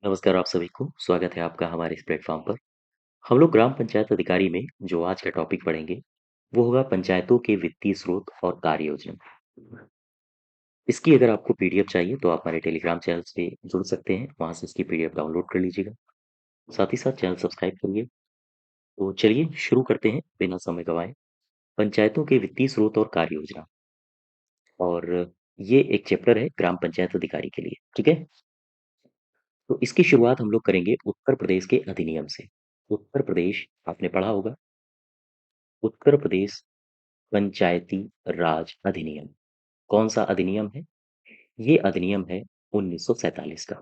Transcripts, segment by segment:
नमस्कार आप सभी को, स्वागत है आपका हमारे इस प्लेटफ़ॉर्म पर। हम लोग ग्राम पंचायत अधिकारी में जो आज का टॉपिक पढ़ेंगे, वो होगा पंचायतों के वित्तीय स्रोत और कार्य योजना। इसकी अगर आपको पीडीएफ चाहिए तो आप हमारे टेलीग्राम चैनल से जुड़ सकते हैं, वहाँ से इसकी पीडीएफ डाउनलोड कर लीजिएगा। साथ ही साथ चैनल सब्सक्राइब करिए। तो चलिए शुरू करते हैं बिना समय गँवाए। पंचायतों के वित्तीय स्रोत और कार्य योजना और ये एक चैप्टर है ग्राम पंचायत अधिकारी के लिए, ठीक है? तो इसकी शुरुआत हम लोग करेंगे उत्तर प्रदेश के अधिनियम से। उत्तर प्रदेश आपने पढ़ा होगा, उत्तर प्रदेश पंचायती राज अधिनियम। कौन-सा अधिनियम है? ये अधिनियम है 1947 का।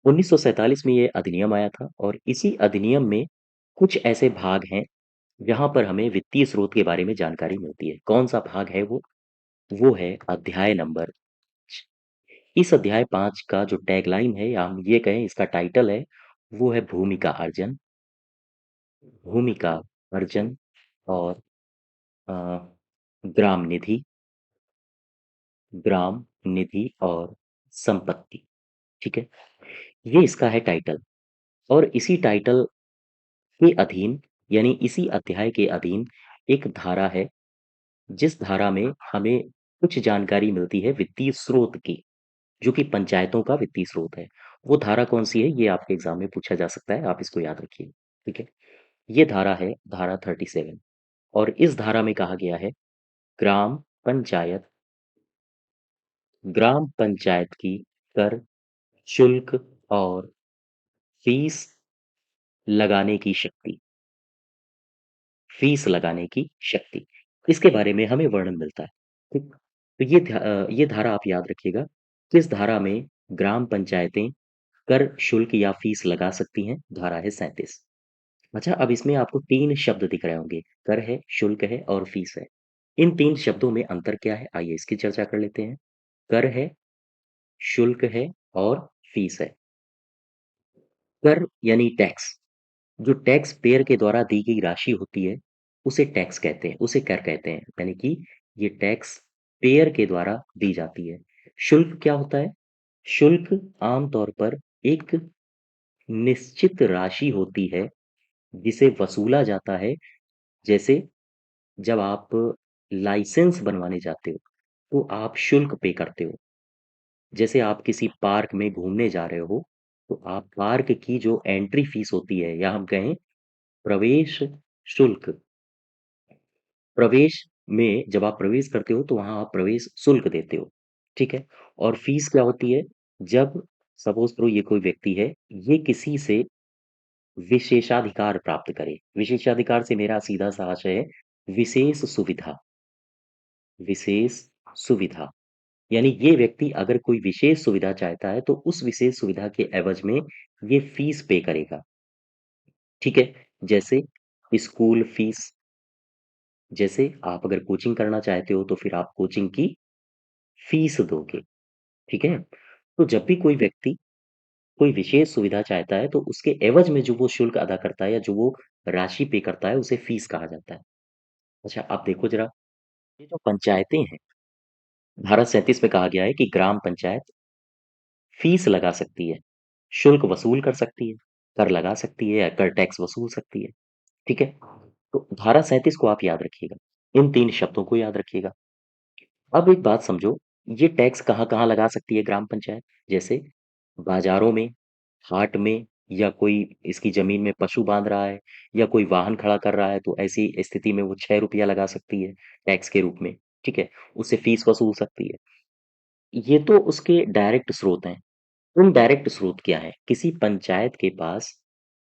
1947 में ये अधिनियम आया था और इसी अधिनियम में कुछ ऐसे भाग हैं, जहाँ पर हमें वित्तीय स्रोत के बारे में जानकारी मिलती है। कौन-सा भाग है वो? वो है अध्याय नंबर 5। इस अध्याय 5 का जो टैगलाइन है या हम ये कहें इसका टाइटल है, वो है भूमि का अर्जन और अ, ग्राम निधि, ग्राम निधि और संपत्ति, ठीक है? ये इसका है टाइटल और इसी टाइटल के अधीन यानी इसी अध्याय के अधीन एक धारा है, जिस धारा में हमें कुछ जानकारी मिलती है वित्तीय स्रोत की, जो कि पंचायतों का वित्तीय स्रोत है। वो धारा कौन-सी है, ये आपके एग्ज़ाम में पूछा जा सकता है, आप इसको याद रखिए, ठीक है? ये धारा है धारा 37 और इस धारा में कहा गया है, ग्राम पंचायत ग्राम पंचायत की कर, शुल्क और फीस लगाने की शक्ति फीस लगाने की शक्ति, इसके बारे में हमें वर्णन मिलता है, ठीक? तो ये धारा आप याद रखिएगा, किस धारा में ग्राम पंचायतें कर, शुल्क या फीस लगा सकती हैं? धारा है 37। अच्छा, अब इसमें आपको 3 शब्द दिख रहे होंगे, कर है, शुल्क है और फीस है। इन 3 शब्दों में अंतर क्या है? आइए इसकी चर्चा कर लेते हैं। कर है, शुल्क है और फीस है। कर यानी टैक्स, जो टैक्स पेयर के द्वारा दी गई राशि होती है, उसे टैक्स कहते हैं, उसे कर कहते हैं। यानी कि ये टैक्स पेयर के द्वारा दी जाती है। शुल्क क्या होता है? शुल्क आमतौर पर एक निश्चित राशि होती है, जिसे वसूला जाता है। जैसे जब आप लाइसेंस बनवाने जाते हो, तो आप शुल्क पे करते हो। जैसे आप किसी पार्क में घूमने जा रहे हो, तो आप पार्क की जो एंट्री फीस होती है या हम कहें प्रवेश शुल्क, प्रवेश में जब आप प्रवेश करते हो तो वहाँ आप प्रवेश शुल्क देते हो, ठीक है? और फीस क्या होती है? जब सपोज़ करो ये कोई व्यक्ति है, ये किसी से विशेषाधिकार प्राप्त करे। विशेषाधिकार से मेरा सीधा-सा आशय है विशेष सुविधा, विशेष सुविधा। यानी ये व्यक्ति अगर कोई विशेष सुविधा चाहता है, तो उस विशेष सुविधा के एवज़ में ये फीस पे करेगा, ठीक है? जैसे स्कूल फीस, जैसे आप अगर कोचिंग करना चाहते हो, तो फिर आप कोचिंग की फीस दोगे, ठीक है? तो जब भी कोई व्यक्ति कोई विशेष सुविधा चाहता है, तो उसके एवज़ में जो वो शुल्क अदा करता है या जो वो राशि पे करता है, उसे फीस कहा जाता है। अच्छा, आप देखो ज़रा, ये जो पंचायतें हैं, धारा 37 में कहा गया है कि ग्राम पंचायत फीस लगा सकती है, शुल्क वसूल कर सकती है, कर लगा सकती है या कर टैक्स वसूल सकती है, ठीक है? तो धारा 37 को आप याद रखिएगा, इन 3 शब्दों को याद रखिएगा। अब एक बात समझो, ये टैक्स कहाँ-कहाँ लगा सकती है ग्राम पंचायत? जैसे बाज़ारों में, हाट में या कोई इसकी ज़मीन में पशु बाँध रहा है या कोई वाहन खड़ा कर रहा है, तो ऐसी स्थिति में वो ₹6 लगा सकती है टैक्स के रूप में, ठीक है? उससे फीस वसूल सकती है। ये तो उसके डायरेक्ट स्रोत हैं। इनडायरेक्ट स्रोत क्या है? किसी पंचायत के पास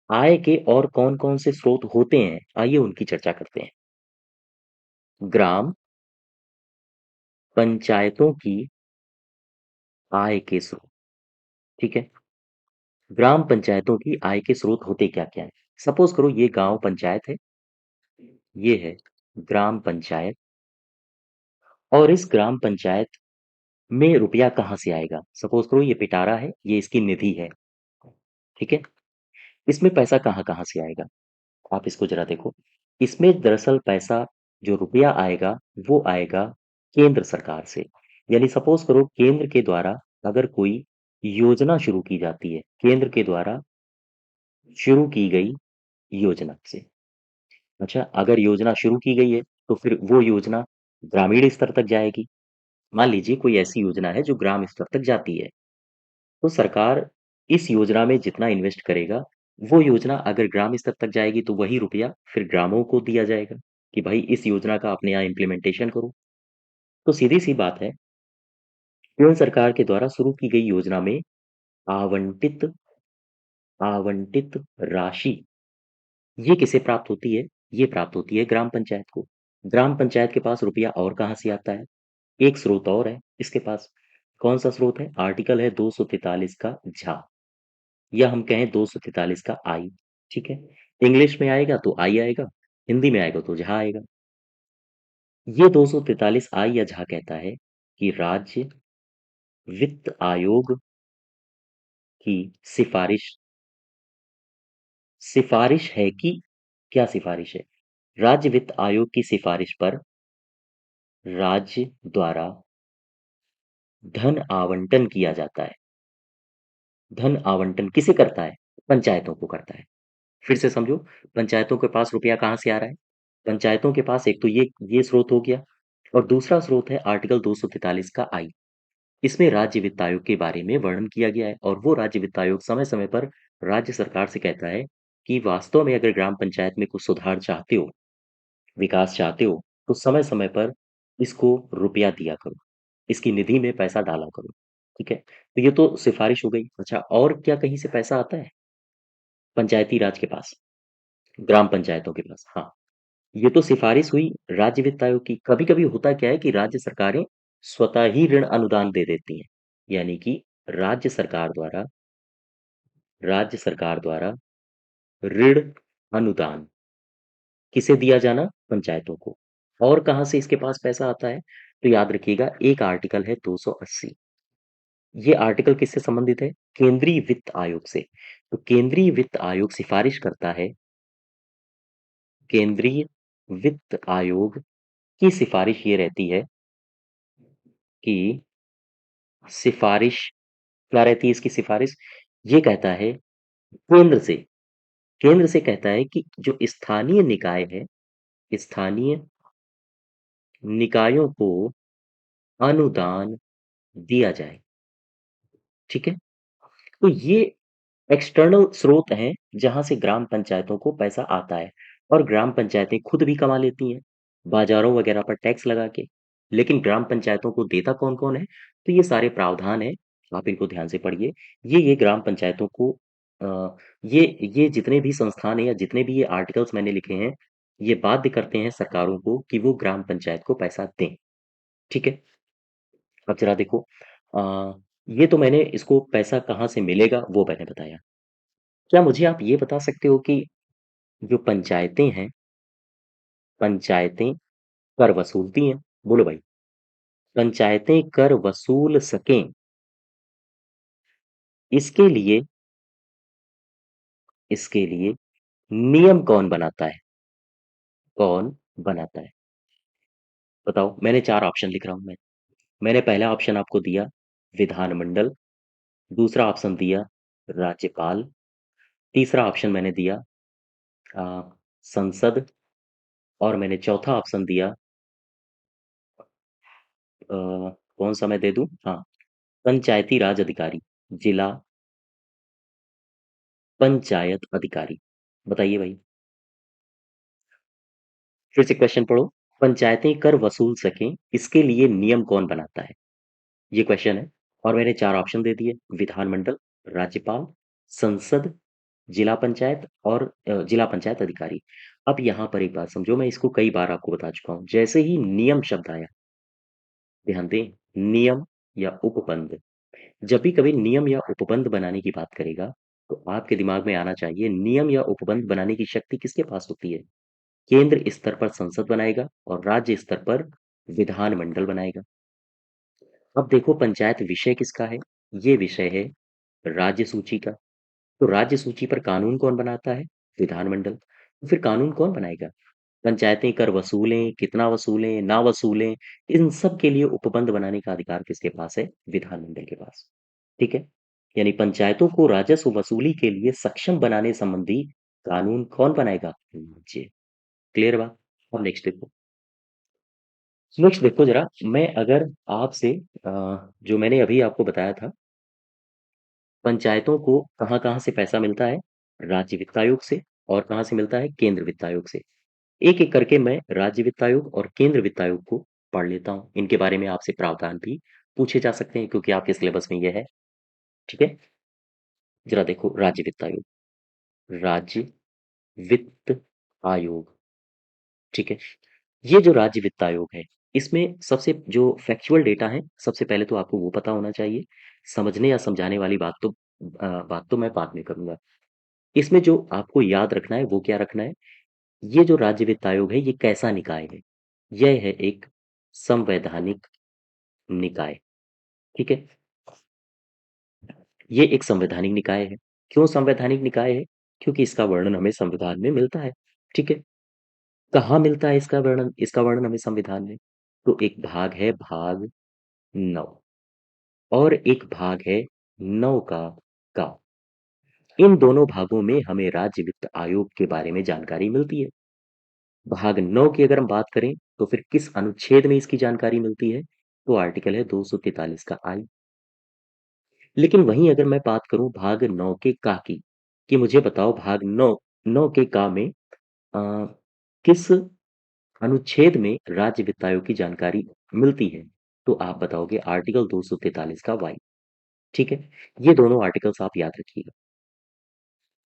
आय के और कौन-कौन से स्रोत होते हैं? आइए उनकी चर्चा करते हैं। ग्राम पंचायतों की आय के स्रोत, ठीक है? ग्राम पंचायतों की आय के स्रोत होते क्या-क्या हैं? सपोज़ करो ये गाँव पंचायत है, ये है ग्राम पंचायत और इस ग्राम पंचायत में रुपया कहाँ से आएगा? सपोज़ करो ये पिटारा है, ये इसकी निधि है, ठीक है? इसमें पैसा कहाँ-कहाँ से आएगा? आप इसको ज़रा देखो। इसमें दरअसल पैसा जो रुपया आएगा, वो आएगा केंद्र सरकार से। यानी सपोज़ करो केंद्र के द्वारा अगर कोई योजना शुरू की जाती है, केंद्र के द्वारा शुरू की गई योजना से। अच्छा, अगर योजना शुरू की गई है, तो फिर वो योजना ग्रामीण स्तर तक जाएगी। मान लीजिए कोई ऐसी योजना है जो ग्राम स्तर तक जाती है, तो सरकार इस योजना में जितना इन्वेस्ट करेगा, वो योजना अगर ग्राम स्तर तक जाएगी तो वही रुपया फिर ग्रामों को दिया जाएगा कि भाई इस योजना का अपने यहाँ इम्प्लीमेंटेशन करो। तो सीधी-सी बात है, केंद्र सरकार के द्वारा शुरू की गई योजना में आवंटित आवंटित राशि ये किसे प्राप्त होती है? ये प्राप्त होती है ग्राम पंचायत को। ग्राम पंचायत के पास रुपया और कहाँ से आता है? एक स्रोत और है इसके पास। कौन-सा स्रोत है? आर्टिकल है 243 का झा, या हम कहें 243 का आई, ठीक है? इंग्लिश में आएगा तो आई आएगा, हिंदी में आएगा तो झा आएगा। ये 243 आई या झा कहता है कि राज्य वित्त आयोग की सिफारिश सिफारिश है कि क्या सिफारिश है? राज्य वित्त आयोग की सिफारिश पर राज्य द्वारा धन आवंटन किया जाता है। धन आवंटन किसे करता है? पंचायतों को करता है। फिर से समझो, पंचायतों के पास रुपया कहाँ से आ रहा है? पंचायतों के पास एक तो ये स्रोत हो गया, और दूसरा स्रोत है आर्टिकल 243 का आई। इसमें राज्य वित्त आयोग के बारे में वर्णन किया गया है, और वो राज्य वित्त आयोग समय-समय पर राज्य सरकार से कहता है कि वास्तव में अगर ग्राम पंचायत में कुछ सुधार चाहते हो, विकास चाहते हो, तो समय-समय पर इसको रुपया दिया करो, इसकी निधि में पैसा डाला करो, ठीक है? तो ये तो सिफारिश हो गई। अच्छा, और क्या कहीं से पैसा आता है? पंचायती राज के पास, ग्राम पंचायतों के पास, हाँ। ये तो सिफारिश हुई राज्य वित्त आयोग की। कभी-कभी होता क्या है कि राज्य सरकारें स्वतः ही ऋण अनुदान दे देती हैं। यानी कि राज्य सरकार द्वारा ऋण अनुदान किसे दिया जाना? पंचायतों को। और कहाँ से इसके पास पैसा आता है? तो याद रखिएगा, एक आर्टिकल है 280। ये आर्टिकल किससे संबंधित है? केंद्रीय वित्त आयोग से। तो केंद्रीय वित्त आयोग सिफारिश करता है, केंद्रीय वित्त आयोग की सिफारिश ये रहती है कि सिफारिश क्या रहती है इसकी सिफारिश? ये कहता है केंद्र से केंद्र से कहता है कि जो स्थानीय निकाय है, स्थानीय निकायों को अनुदान दिया जाए, ठीक है? तो ये एक्सटर्नल स्रोत हैं, जहाँ से ग्राम पंचायतों को पैसा आता है, और ग्राम पंचायतें खुद भी कमा लेती हैं, बाज़ारों वगैरह पर टैक्स लगा के। लेकिन ग्राम पंचायतों को देता कौन-कौन है? तो ये सारे प्रावधान हैं, आप इनको ध्यान से पढ़िए। ये ग्राम पंचायतों को ये जितने भी संस्थान हैं या जितने भी ये आर्टिकल्स मैंने लिखे हैं, ये बाध्य करते हैं सरकारों को कि वो ग्राम पंचायत को पैसा दें, ठीक है? अब ज़रा देखो, अ, ये तो मैंने इसको पैसा कहाँ से मिलेगा वो मैंने बताया। क्या मुझे आप ये बता सकते हो कि जो पंचायतें हैं, पंचायतें कर वसूलती हैं? बोलो भाई। पंचायतें कर वसूल सकें, इसके लिए इसके लिए नियम कौन बनाता है? कौन बनाता है? बताओ, मैंने 4 ऑप्शन लिख रहा हूँ मैं। मैंने पहला ऑप्शन आपको दिया विधानमंडल, दूसरा ऑप्शन दिया राज्यपाल, तीसरा ऑप्शन मैंने दिया अ, संसद, और मैंने चौथा ऑप्शन दिया कौन-सा मैं दे दूँ? हाँ, पंचायती राज अधिकारी, जिला पंचायत अधिकारी। बताइए भाई, फिर से क्वेश्चन पढ़ो। पंचायतें कर वसूल सकें, इसके लिए नियम कौन बनाता है? ये क्वेश्चन है, और मैंने 4 ऑप्शन दे दिए, विधानमंडल, राज्यपाल, संसद, जिला पंचायत, और जिला पंचायत अधिकारी। अब यहाँ पर एक बात समझो, मैं इसको कई बार आपको बता चुका हूँ। जैसे ही नियम शब्द आया, ध्यान दें, नियम या उपबंध, जब भी कभी नियम या उपबंध बनाने की बात करेगा, तो आपके दिमाग में आना चाहिए नियम या उपबंध बनाने की शक्ति किसके पास होती है? केंद्र स्तर पर संसद बनाएगा, और राज्य स्तर पर विधानमंडल बनाएगा। अब देखो, पंचायत विषय किसका है? ये विषय है राज्य सूची का। तो राज्य सूची पर कानून कौन बनाता है? विधानमंडल। तो फिर कानून कौन बनाएगा? पंचायतें कर वसूलें, कितना वसूलें, ना वसूलें, इन सब के लिए उपबंध बनाने का अधिकार किसके पास है? विधानमंडल के पास। ठीक है? यानी पंचायतों को राजस्व वसूली के लिए सक्षम बनाने संबंधी कानून कौन बनाएगा? राज्य। क्लियर बात? अब नेक्स्ट देखो जरा, मैं अगर आपसे जो मैंने अभी आपको बताया था, पंचायतों को कहाँ-कहाँ से पैसा मिलता है? राज्य वित्त आयोग से, और कहाँ से मिलता है? केंद्र वित्त आयोग से। एक-एक करके मैं राज्य वित्त आयोग और केंद्र वित्त आयोग को पढ़ लेता हूँ। इनके बारे में आपसे प्रावधान भी पूछे जा सकते हैं, क्योंकि आपके सिलेबस में ये है, ठीक है? जरा देखो, राज्य वित्त आयोग, राज्य वित्त आयोग, ठीक है? ये जो राज्य वित्त आयोग है, इसमें सबसे जो फैक्चुअल डेटा है, सबसे पहले तो आपको वो पता होना चाहिए। समझने या समझाने वाली बात तो मैं बाद में करूँगा। इसमें जो आपको याद रखना है, वो क्या रखना है? ये जो राज्य वित्त आयोग है, ये कैसा निकाय है? यह है एक संवैधानिक निकाय, ठीक है? ये एक संवैधानिक निकाय है। क्यों संवैधानिक निकाय है? क्योंकि इसका वर्णन हमें संविधान में मिलता है, ठीक है? कहाँ मिलता है इसका वर्णन? इसका वर्णन हमें संविधान में। तो एक भाग है भाग 9, और एक भाग है 9 का। इन दोनों भागों में हमें राज्य वित्त आयोग के बारे में जानकारी मिलती है। भाग 9 की अगर हम बात करें, तो फिर किस अनुच्छेद में इसकी जानकारी मिलती है? तो आर्टिकल है 243 का आई। लेकिन वहीं अगर मैं बात करूं भाग 9 के का की, कि मुझे बताओ भाग 9 के का में अ, किस अनुच्छेद में राज्य वित्त आयोग की जानकारी मिलती है? तो आप बताओगे आर्टिकल 243 का वाई, ठीक है? ये दोनों आर्टिकल्स आप याद रखिएगा।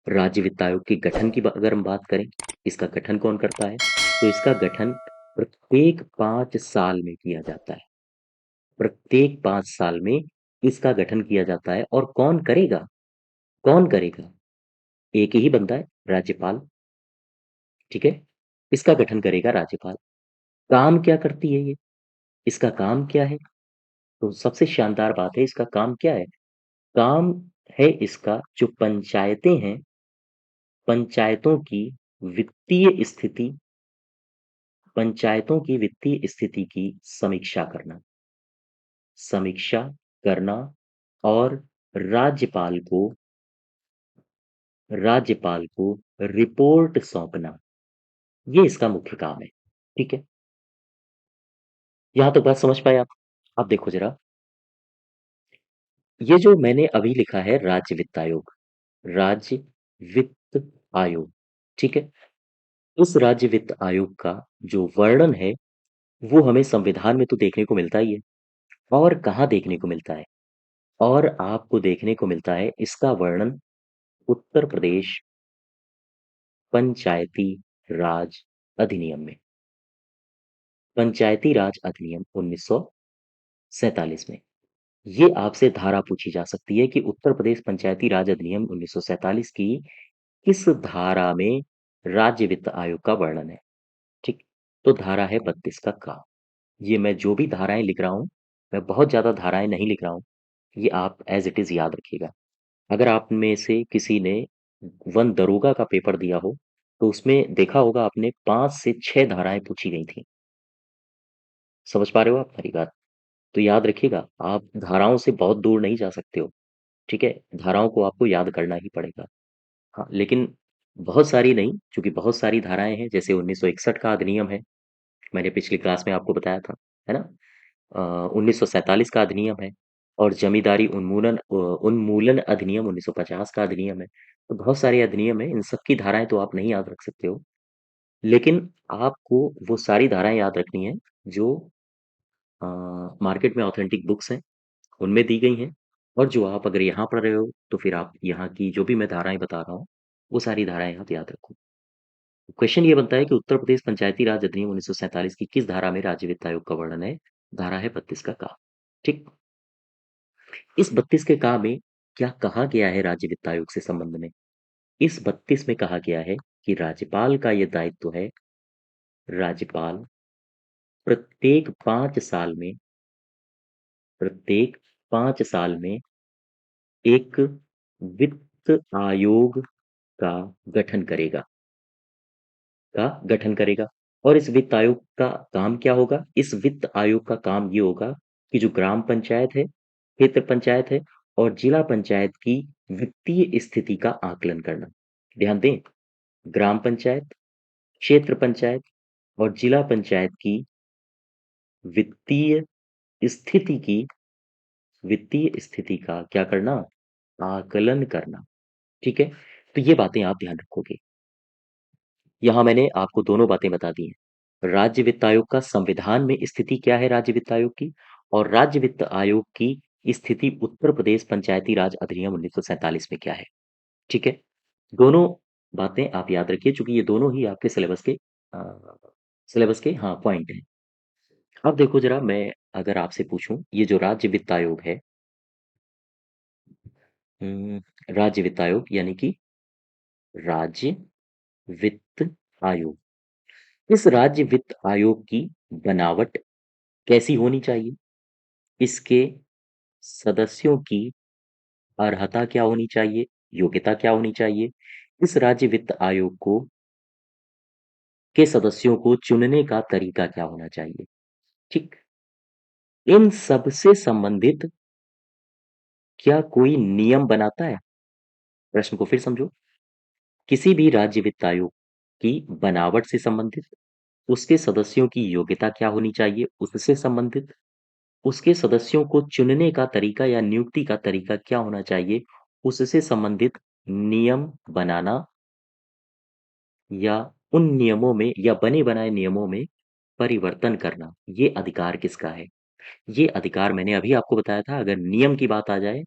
राज्य वित्त आयोग के गठन की अगर हम बात करें, इसका गठन कौन करता है? तो इसका गठन प्रत्येक 5 साल में किया जाता है। प्रत्येक 5 साल में इसका गठन किया जाता है, और कौन करेगा? कौन करेगा? एक ही बंदा है, राज्यपाल, ठीक है? इसका गठन करेगा राज्यपाल। काम क्या करती है ये? इसका काम क्या है? तो सबसे शानदार बात है, इसका काम क्या है? काम है इसका, जो पंचायतें हैं, पंचायतों की वित्तीय स्थिति, पंचायतों की वित्तीय स्थिति की समीक्षा करना, समीक्षा करना, और राज्यपाल को राज्यपाल को रिपोर्ट सौंपना, ये इसका मुख्य काम है, ठीक है? यहाँ तक बात समझ पाए आप? अब देखो जरा, ये जो मैंने अभी लिखा है राज्य वित्त आयोग, राज्य वित्त आयोग, ठीक है? इस राज्य वित्त आयोग का जो वर्णन है, वो हमें संविधान में तो देखने को मिलता ही है, और कहाँ देखने को मिलता है? और आपको देखने को मिलता है इसका वर्णन उत्तर प्रदेश पंचायती राज अधिनियम में। पंचायती राज अधिनियम 1947 में। ये आपसे धारा पूछी जा सकती है कि उत्तर प्रदेश पंचायती राज अधिनियम 1947 की किस धारा में राज्य वित्त आयोग का वर्णन है? ठीक। तो धारा है 32 का का। ये मैं जो भी धाराएं लिख रहा हूं, मैं बहुत ज्यादा धाराएं नहीं लिख रहा हूं, ये आप एज इट इज याद रखिएगा। अगर आप में से किसी ने वन दरोगा का पेपर दिया हो, तो उसमें देखा होगा आपने 5 से 6 धाराएं पूछी गई थी। समझ पा रहे हो आप मेरी बात? तो याद रखिएगा, आप धाराओं से बहुत दूर नहीं जा सकते हो, ठीक है? धाराओं को आपको याद करना ही पड़ेगा। हाँ, लेकिन बहुत सारी नहीं, चूँकि बहुत सारी धाराएँ हैं, जैसे 1961 का अधिनियम है, मैंने पिछली क्लास में आपको बताया था, है ना? 1947 का अधिनियम है, और जमींदारी उन्मूलन अधिनियम 1950 का अधिनियम है। तो बहुत सारे अधिनियम हैं, इन सब की धाराएँ तो आप नहीं याद रख सकते हो, लेकिन आपको वो सारी धाराएँ याद रखनी है जो अ, मार्केट में ऑथेंटिक बुक्स हैं, उनमें दी गई हैं, और जो आप अगर यहाँ पढ़ रहे हो, तो फिर आप यहाँ की जो भी मैं धाराएँ बता रहा हूँ, वो सारी धाराएँ आप याद रखो। क्वेश्चन ये बनता है कि उत्तर प्रदेश पंचायती राज अधिनियम 1947 की किस धारा में राज्य वित्त आयोग का वर्णन है? धारा है 32 का का। ठीक। इस 32 के का में क्या कहा गया है राज्य वित्त आयोग से संबंध में? इस 32 में कहा गया है कि राज्यपाल का ये दायित्व है, राज्यपाल प्रत्येक 5 साल में, प्रत्येक 5 साल में एक वित्त आयोग का गठन करेगा, का गठन करेगा। और इस वित्त आयोग का काम क्या होगा? इस वित्त आयोग का काम ये होगा कि जो ग्राम पंचायत है, क्षेत्र पंचायत है, और जिला पंचायत की वित्तीय स्थिति का आकलन करना। ध्यान दें, ग्राम पंचायत, क्षेत्र पंचायत और जिला पंचायत की वित्तीय स्थिति की वित्तीय स्थिति का क्या करना? आकलन करना। ठीक है? तो ये बातें आप ध्यान रखोगे। यहाँ मैंने आपको दोनों बातें बता दी हैं। राज्य वित्त आयोग का संविधान में स्थिति क्या है राज्य वित्त आयोग की, और राज्य वित्त आयोग की स्थिति उत्तर प्रदेश पंचायती राज अधिनियम 1947 में क्या है। ठीक है? दोनों बातें आप याद रखिए, चूंकि ये दोनों ही आपके सिलेबस के हाँ पॉइंट हैं। अब देखो जरा, मैं अगर आपसे पूछूं, ये जो राज्य वित्त आयोग है, राज्य वित्त आयोग यानी कि राज्य वित्त आयोग, इस राज्य वित्त आयोग की बनावट कैसी होनी चाहिए? इसके सदस्यों की अर्हता क्या होनी चाहिए? योग्यता क्या होनी चाहिए? इस राज्य वित्त आयोग को के सदस्यों को चुनने का तरीका क्या होना चाहिए? ठीक, इन सब से संबंधित क्या कोई नियम बनाता है? प्रश्न को फिर समझो। किसी भी राज्य वित्त आयोग की बनावट से संबंधित, उसके सदस्यों की योग्यता क्या होनी चाहिए उससे संबंधित, उसके सदस्यों को चुनने का तरीका या नियुक्ति का तरीका क्या होना चाहिए उससे संबंधित नियम बनाना, या उन नियमों में या बने बनाए नियमों में परिवर्तन करना, ये अधिकार किसका है? ये अधिकार मैंने अभी आपको बताया था। अगर नियम की बात आ जाए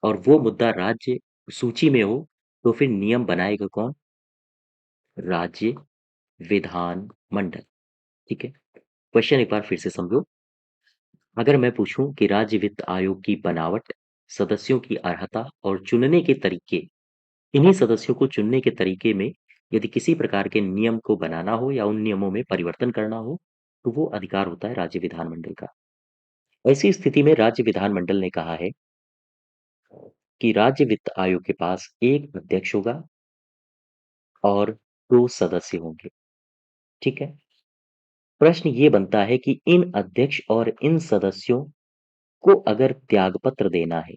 और वो मुद्दा राज्य सूची में हो, तो फिर नियम बनाएगा कौन? राज्य विधान मंडल। ठीक है? क्वेश्चन एक बार फिर से समझो। अगर मैं पूछूं कि राज्य वित्त आयोग की बनावट, सदस्यों की अर्हता और चुनने के तरीके, इन्हीं सदस्यों को चुनने के तरीके में यदि किसी प्रकार के नियम को बनाना हो या उन नियमों में परिवर्तन करना हो, तो वो अधिकार होता है राज्य विधानमंडल का। ऐसी स्थिति में राज्य विधानमंडल ने कहा है कि राज्य वित्त आयोग के पास एक अध्यक्ष होगा और दो सदस्य होंगे। ठीक है? प्रश्न ये बनता है कि इन अध्यक्ष और इन सदस्यों को अगर त्यागपत्र देना है,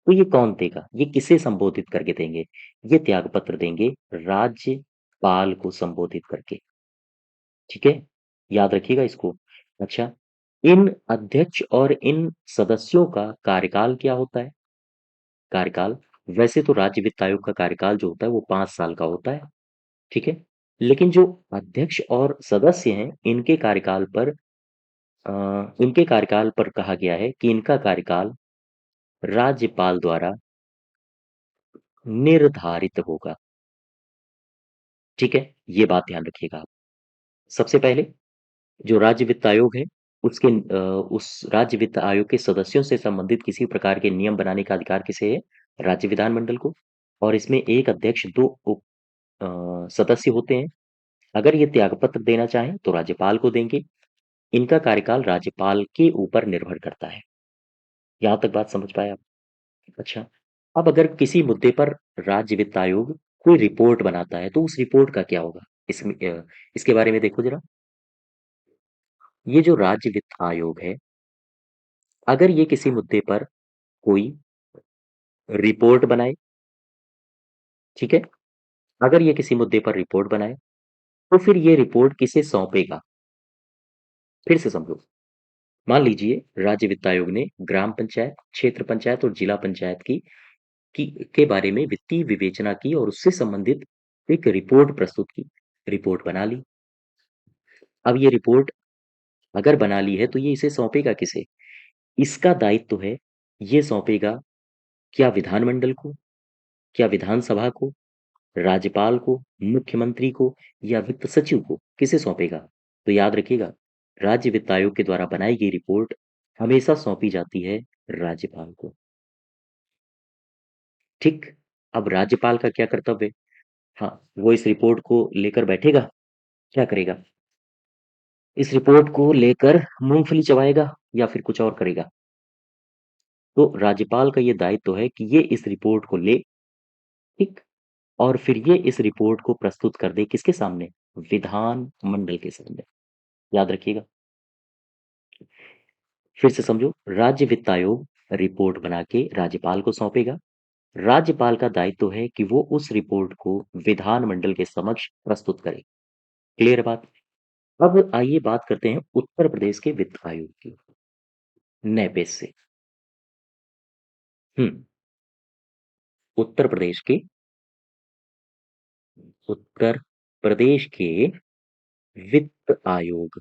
तो ये कौन देगा? ये किसे संबोधित करके देंगे? ये त्यागपत्र देंगे राज्यपाल को संबोधित करके। ठीक है? याद रखिएगा इसको। अच्छा, इन अध्यक्ष और इन सदस्यों का कार्यकाल क्या होता है? कार्यकाल, वैसे तो राज्य वित्त आयोग का कार्यकाल जो होता है वो 5 साल का होता है। ठीक है? लेकिन जो अध्यक्ष और सदस्य हैं, इनके कार्यकाल पर कहा गया है कि इनका कार्यकाल राज्यपाल द्वारा निर्धारित होगा। ठीक है? ये बात ध्यान रखिएगा आप। सबसे पहले जो राज्य वित्त आयोग है, उस राज्य वित्त आयोग के सदस्यों से संबंधित किसी प्रकार के नियम बनाने का अधिकार किसे है? राज्य विधानमंडल को। और इसमें एक अध्यक्ष, दो सदस्य होते हैं। अगर ये त्यागपत्र देना चाहें तो राज्यपाल को देंगे। इनका कार्यकाल राज्यपाल के ऊपर निर्भर करता है। यहाँ तक बात समझ पाए आप? अच्छा, अब अगर किसी मुद्दे पर राज्य वित्त आयोग कोई रिपोर्ट बनाता है, तो उस रिपोर्ट का क्या होगा? इसके बारे में देखो जरा। ये जो राज्य वित्त आयोग है, अगर ये किसी मुद्दे पर कोई रिपोर्ट बनाए, ठीक है? अगर ये किसी मुद्दे पर रिपोर्ट बनाए, तो फिर ये रिपोर्ट किसे सौंपेगा? फिर से समझो। मान लीजिए राज्य वित्त आयोग ने ग्राम पंचायत, क्षेत्र पंचायत और जिला पंचायत की के बारे में वित्तीय विवेचना की और उससे संबंधित एक रिपोर्ट प्रस्तुत की। रिपोर्ट बना ली। अब ये रिपोर्ट अगर बना ली है, तो ये इसे सौंपेगा किसे? इसका दायित्व है, ये सौंपेगा क्या विधानमंडल को, क्या विधानसभा को, राज्यपाल को, मुख्यमंत्री को, या वित्त सचिव को? किसे सौंपेगा? तो याद रखिएगा, राज्य वित्त आयोग के द्वारा बनाई गई रिपोर्ट हमेशा सौंपी जाती है राज्यपाल को। ठीक, अब राज्यपाल का क्या कर्तव्य? हाँ, वो इस रिपोर्ट को लेकर बैठेगा, क्या करेगा? इस रिपोर्ट को लेकर मूंगफली चबाएगा या फिर कुछ और करेगा? तो राज्यपाल का ये दायित्व है कि ये इस रिपोर्ट को ले, ठीक, और फिर ये इस रिपोर्ट को प्रस्तुत कर दे किसके सामने? विधान मंडल के सामने। याद रखिएगा। फिर से समझो, राज्य वित्त आयोग रिपोर्ट बना के राज्यपाल को सौंपेगा। राज्यपाल का दायित्व है कि वो उस रिपोर्ट को विधानमंडल के समक्ष प्रस्तुत करे। क्लियर है बात? अब आइए बात करते हैं उत्तर प्रदेश के वित्त आयोग की, नए पेज से। हम्म उत्तर प्रदेश के उत्तर प्रदेश के वित्त आयोग।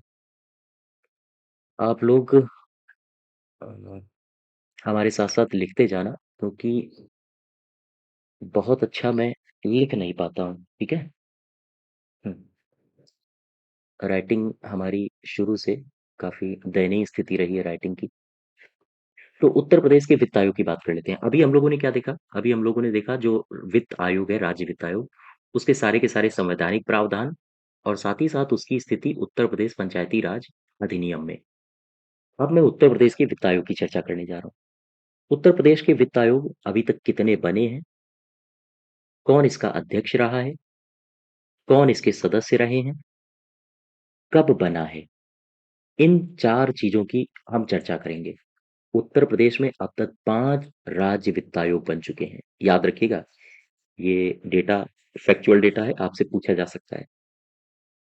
आप लोग अ, हमारे साथ साथ लिखते जाना, क्योंकि बहुत अच्छा मैं लिख नहीं पाता हूँ, ठीक है? हम्म, राइटिंग हमारी शुरू से काफी दयनीय स्थिति रही है राइटिंग की। तो उत्तर प्रदेश के वित्त आयोग की बात कर लेते हैं। अभी हम लोगों ने क्या देखा? अभी हम लोगों ने देखा जो वित्त आयोग है, राज्य वित्त आयोग, उसके सारे के सारे संवैधानिक प्रावधान और साथ ही साथ उसकी स्थिति उत्तर प्रदेश पंचायती राज अधिनियम में। अब मैं उत्तर प्रदेश के वित्त आयोग की चर्चा करने जा रहा हूँ। उत्तर प्रदेश के वित्त आयोग अभी तक कितने बने हैं? कौन इसका अध्यक्ष रहा है? कौन इसके सदस्य रहे हैं? कब बना है? इन 4 चीज़ों की हम चर्चा करेंगे। उत्तर प्रदेश में अब तक 5 राज्य वित्त आयोग बन चुके हैं। याद रखिएगा, ये डेटा फैक्चुअल डेटा है, आपसे पूछा जा सकता है।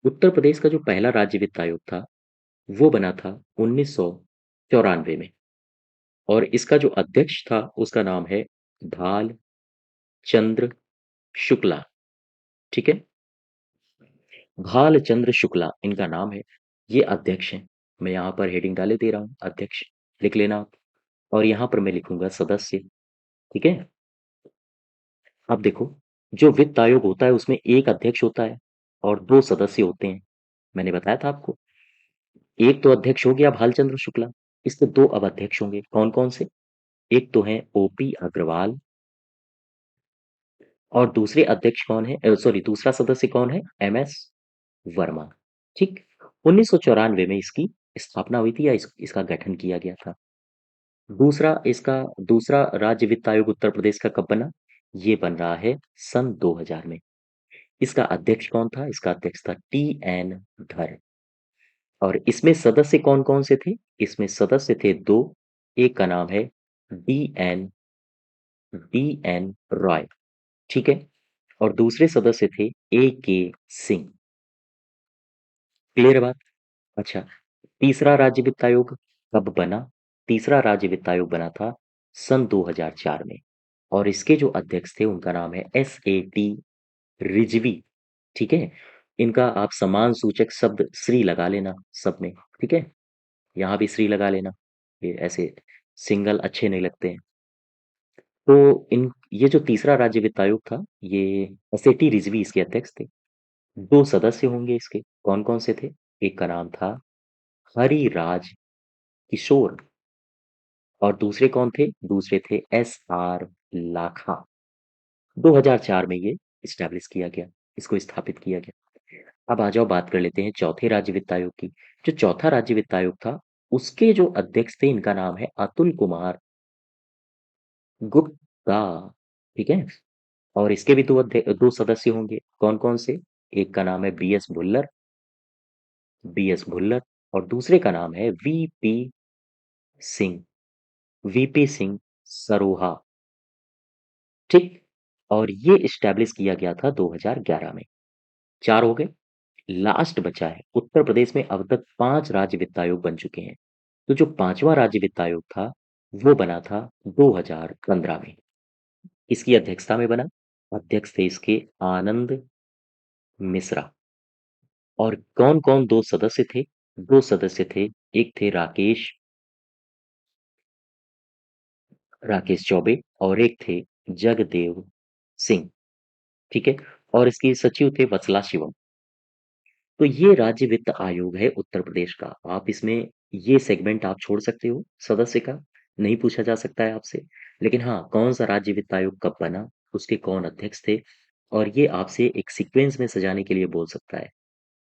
उत्तर प्रदेश का जो पहला राज्य वित्त आयोग था, वो बना था 1994 में और इसका जो अध्यक्ष था, उसका नाम है भाल चंद्र शुक्ला, ठीक है? भालचंद्र शुक्ला इनका नाम है। ये अध्यक्ष हैं। मैं यहाँ पर हेडिंग डाले दे रहा हूँ, अध्यक्ष लिख लेना आप। और यहाँ पर मैं लिखूंगा सदस्य, ठीक है? अब देखो, जो वित्त आयोग होता है उसमें एक अध्यक्ष होता है और 2 सदस्य होते हैं। मैंने बताया था आपको। एक तो अध्यक्ष हो गया भालचंद्र शुक्ला, इसके 2 अब अध्यक्ष होंगे। कौन-कौन से? एक तो हैं ओपी अग्रवाल और दूसरे अध्यक्ष कौन है? सॉरी, दूसरा सदस्य कौन है? एमएस वर्मा। ठीक। 1994 में इसकी स्थापना हुई थी या इसका गठन किया गया था। दूसरा राज्य वित्त आयोग उत्तर प्रदेश का कब बना? ये बन रहा है सन 2000 में। इसका अध्यक्ष कौन था? इसका अध्यक्ष था टी एन धर। और इसमें सदस्य कौन कौन से थे? इसमें सदस्य थे 2। एक का नाम है D N D N Roy, ठीक है? और दूसरे सदस्य थे ए के सिंह। क्लियर है बात? अच्छा, तीसरा राज्य वित्त आयोग कब बना? तीसरा राज्य वित्त आयोग बना था सन 2004 में और इसके जो अध्यक्ष थे उनका नाम है एस ए टी रिजवी, ठीक है? इनका आप समान सूचक शब्द श्री लगा लेना सब में, ठीक है? यहाँ भी श्री लगा लेना, ये ऐसे सिंगल अच्छे नहीं लगते हैं। तो इन ये जो तीसरा राज्य वित्त आयोग था, ये एस ए टी रिजवी इसके अध्यक्ष थे। 2 सदस्य होंगे इसके। कौन कौन से थे? एक का नाम था हरिराज किशोर और दूसरे कौन थे? दूसरे थे एस आर लाखा। 2004 में ये इस्टेब्लिश किया गया, इसको स्थापित किया गया। अब आ जाओ बात कर लेते हैं चौथे राज्य वित्त आयोग की। जो चौथा राज्य वित्त आयोग था, उसके जो अध्यक्ष थे इनका नाम है अतुल कुमार गुप्ता, ठीक है? और इसके भी 2 सदस्य होंगे। कौन कौन से? एक का नाम है बी एस भुल्लर और दूसरे का नाम है सिंह वीपी सिंह सरोहा, ठीक। और ये इस्टेब्लिश किया गया था 2011 में। 4 हो गए। लास्ट बचा है, उत्तर प्रदेश में अब तक 5 राज्य वित्त आयोग बन चुके हैं। तो जो 5वां राज्य वित्त आयोग था, वो बना था 2015 में। इसकी अध्यक्षता में बना। अध्यक्ष थे इसके आनंद मिश्रा। और कौन-कौन 2 सदस्य थे? 2 सदस्य थे, एक थे राकेश चौबे और एक थे जगदेव सिंह, ठीक है? और इसके सचिव थे वत्सला शिवम। तो ये राज्य वित्त आयोग है उत्तर प्रदेश का। आप इसमें ये सेगमेंट आप छोड़ सकते हो सदस्य का, नहीं पूछा जा सकता है आपसे। लेकिन हाँ, कौन-सा राज्य वित्त आयोग कब बना, उसके कौन अध्यक्ष थे और ये आपसे एक सीक्वेंस में सजाने के लिए बोल सकता है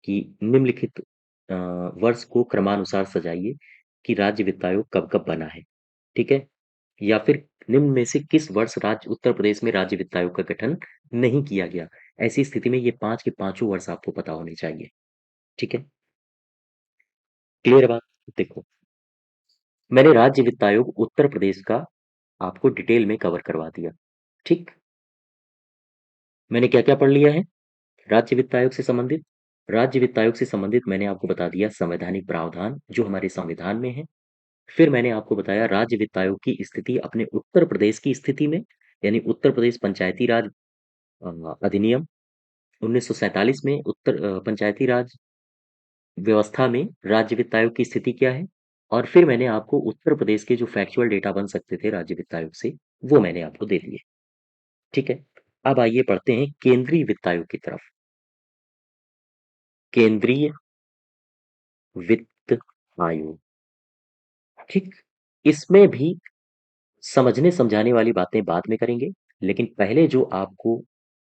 कि निम्नलिखित वर्ष को क्रमानुसार सजाइए कि राज्य वित्त आयोग कब-कब बना है, ठीक है? या फिर निम्न में से किस वर्ष राज्य उत्तर प्रदेश में राज्य वित्त आयोग का गठन नहीं किया गया? ऐसी स्थिति में ये 5 के पाँचों वर्ष आपको पता होने चाहिए, ठीक है? क्लियर है बात? देखो, मैंने राज्य वित्त आयोग उत्तर प्रदेश का आपको डिटेल में कवर करवा दिया। ठीक? मैंने क्या-क्या पढ़ लिया है? राज्य वित्त आयोग से संबंधित राज्य वित्त आयोग से संबंधित मैंने आपको बता दिया संवैधानिक प्रावधान जो हमारे संविधान में है। फिर मैंने आपको बताया राज्य वित्त आयोग की स्थिति अपने उत्तर प्रदेश की स्थिति में, यानी उत्तर प्रदेश पंचायती राज अधिनियम 1947 में पंचायती राज व्यवस्था में राज्य वित्त आयोग की स्थिति क्या है? और फिर मैंने आपको उत्तर प्रदेश के जो फैक्चुअल डेटा बन सकते थे राज्य वित्त आयोग से, वो मैंने आपको दे दिए। ठीक है? अब आइए पढ़ते हैं केंद्रीय वित्त आयोग की तरफ। केंद्रीय वित्त आयोग, ठीक? इसमें भी समझने-समझाने वाली बातें बाद में करेंगे, लेकिन पहले जो आपको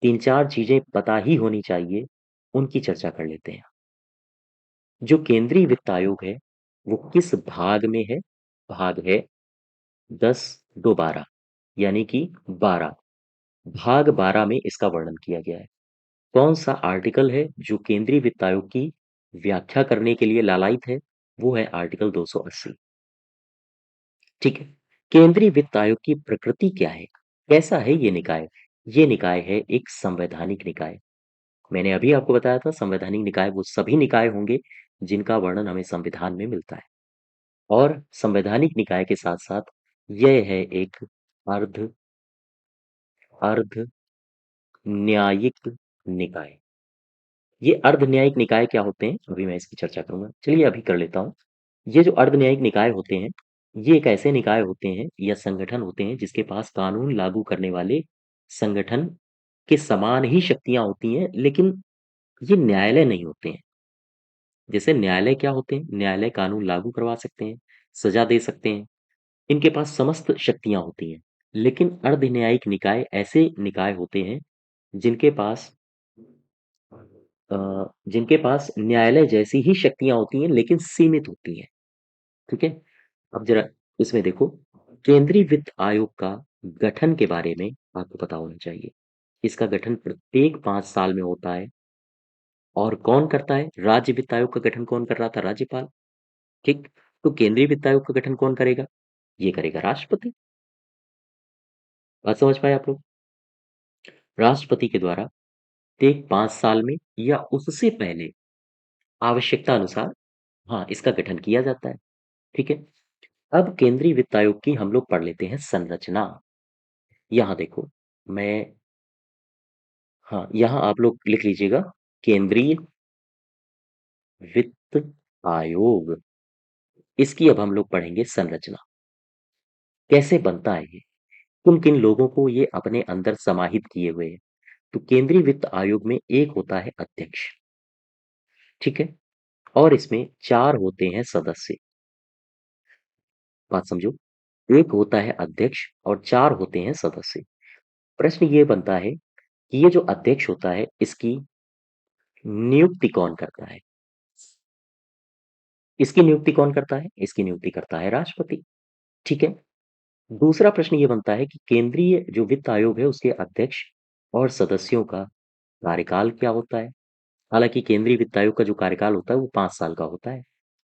3-4 चीज़ें पता ही होनी चाहिए, उनकी चर्चा कर लेते हैं। जो केंद्रीय वित्त आयोग है, वो किस भाग में है? भाग है 10-2-12 यानी कि 12। भाग 12 में इसका वर्णन किया गया है। कौन-सा आर्टिकल है जो केंद्रीय वित्त आयोग की व्याख्या करने के लिए लालायित है? वो है आर्टिकल 280। ठीक है। केंद्रीय वित्त आयोग की प्रकृति क्या है? कैसा है ये निकाय? ये निकाय है एक संवैधानिक निकाय। मैंने अभी आपको बताया था संवैधानिक निकाय वो सभी निकाय होंगे जिनका वर्णन हमें संविधान में मिलता है। और संवैधानिक निकाय के साथ-साथ यह है एक अर्ध अर्ध न्यायिक निकाय। ये अर्ध न्यायिक निकाय क्या होते हैं? अभी मैं इसकी चर्चा करूँगा। चलिए अभी कर लेता हूँ। ये जो अर्ध न्यायिक निकाय होते हैं, ये एक ऐसे निकाय होते हैं या संगठन होते हैं जिसके पास कानून लागू करने वाले संगठन के समान ही शक्तियाँ होती हैं, लेकिन ये न्यायालय नहीं होते हैं। जैसे न्यायालय क्या होते हैं? न्यायालय कानून लागू करवा सकते हैं, सज़ा दे सकते हैं, इनके पास समस्त शक्तियाँ होती हैं। लेकिन अर्ध न्यायिक निकाय ऐसे निकाय होते हैं जिनके पास जिनके पास न्यायालय जैसी ही शक्तियाँ होती हैं लेकिन सीमित होती हैं। ठीक है? अब ज़रा इसमें देखो, केंद्रीय वित्त आयोग का गठन के बारे में आपको पता होना चाहिए। इसका गठन प्रत्येक 5 साल में होता है और कौन करता है? राज्य वित्त आयोग का गठन कौन कर रहा था? राज्यपाल, ठीक? तो केंद्रीय वित्त आयोग का गठन कौन करेगा? ये करेगा राष्ट्रपति। बात समझ पाए आप लोग? राष्ट्रपति के द्वारा प्रत्येक 5 साल में या उससे पहले आवश्यकता अनुसार हाँ, इसका गठन किया जाता है। ठीक है? अब केंद्रीय वित्त आयोग की हम लोग पढ़ लेते हैं संरचना। यहाँ देखो, मैं हाँ, यहाँ आप लोग लिख लीजिएगा केंद्रीय वित्त आयोग। इसकी अब हम लोग पढ़ेंगे संरचना। कैसे बनता है ये? किन-किन लोगों को ये अपने अंदर समाहित किए हुए है? तो केंद्रीय वित्त आयोग में एक होता है अध्यक्ष, ठीक है? और इसमें 4 होते हैं सदस्य। बात समझो, एक होता है अध्यक्ष और 4 होते हैं सदस्य। प्रश्न ये बनता है कि ये जो अध्यक्ष होता है, इसकी नियुक्ति कौन करता है? इसकी नियुक्ति कौन करता है? इसकी नियुक्ति करता है राष्ट्रपति, ठीक है? दूसरा प्रश्न ये बनता है कि केंद्रीय जो वित्त आयोग है, उसके अध्यक्ष और सदस्यों का कार्यकाल क्या होता है? हालाँकि केंद्रीय वित्त आयोग का जो कार्यकाल होता है, वो 5 साल का होता है।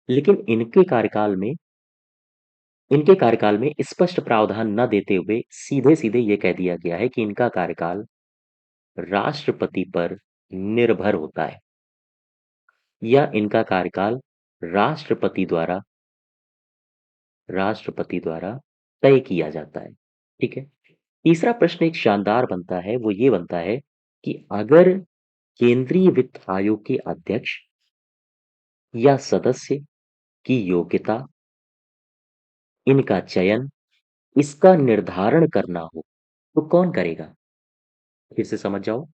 लेकिन इनके कार्यकाल में स्पष्ट प्रावधान न देते हुए सीधे-सीधे ये कह दिया गया है कि इनका कार्यकाल राष्ट्रपति पर निर्भर होता है या इनका कार्यकाल राष्ट्रपति द्वारा राष्ट्रपति द्वारा तय किया जाता है, ठीक है? तीसरा प्रश्न एक शानदार बनता है, वो ये बनता है कि अगर केंद्रीय वित्त आयोग के अध्यक्ष या सदस्य की योग्यता, इनका चयन, इसका निर्धारण करना हो, तो कौन करेगा? फिर से समझ जाओ,